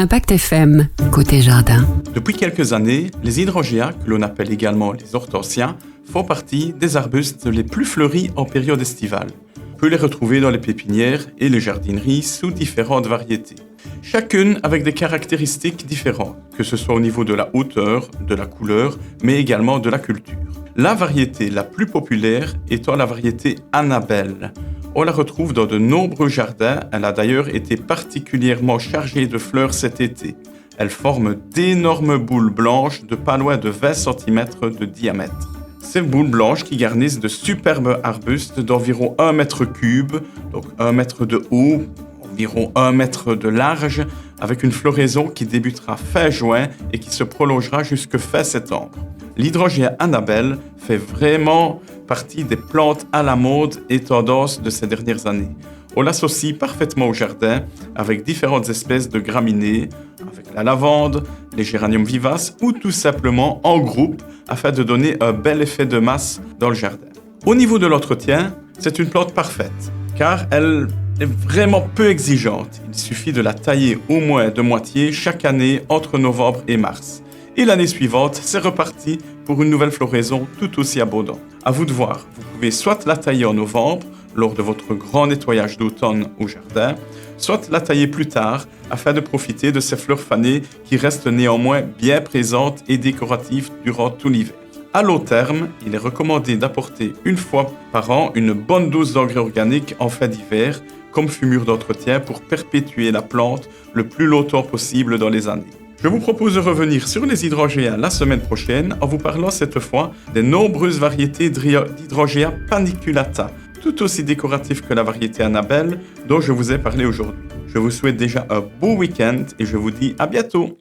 Impact FM, côté jardin. Depuis quelques années, les hydrangéas, que l'on appelle également les hortensias, font partie des arbustes les plus fleuris en période estivale. On peut les retrouver dans les pépinières et les jardineries sous différentes variétés. Chacune avec des caractéristiques différentes, que ce soit au niveau de la hauteur, de la couleur, mais également de la culture. La variété la plus populaire étant la variété Annabelle. On la retrouve dans de nombreux jardins, elle a d'ailleurs été particulièrement chargée de fleurs cet été. Elle forme d'énormes boules blanches de pas loin de 20 cm de diamètre. Ces boules blanches qui garnissent de superbes arbustes d'environ 1 mètre cube, donc 1 mètre de haut, environ 1 mètre de large, avec une floraison qui débutera fin juin et qui se prolongera jusque fin septembre. L'hydrangea Annabelle fait vraiment partie des plantes à la mode et tendance de ces dernières années. On l'associe parfaitement au jardin avec différentes espèces de graminées, avec la lavande, les géraniums vivaces ou tout simplement en groupe afin de donner un bel effet de masse dans le jardin. Au niveau de l'entretien, c'est une plante parfaite car elle est vraiment peu exigeante. Il suffit de la tailler au moins de moitié chaque année entre novembre et mars. Et l'année suivante, c'est reparti pour une nouvelle floraison tout aussi abondante. À vous de voir, vous pouvez soit la tailler en novembre, lors de votre grand nettoyage d'automne au jardin, soit la tailler plus tard afin de profiter de ces fleurs fanées qui restent néanmoins bien présentes et décoratives durant tout l'hiver. À long terme, il est recommandé d'apporter une fois par an une bonne dose d'engrais organiques en fin d'hiver comme fumure d'entretien pour perpétuer la plante le plus longtemps possible dans les années. Je vous propose de revenir sur les hydrangéas la semaine prochaine en vous parlant cette fois des nombreuses variétés d'hydrangea paniculata, tout aussi décoratifs que la variété Annabelle dont je vous ai parlé aujourd'hui. Je vous souhaite déjà un beau week-end et je vous dis à bientôt.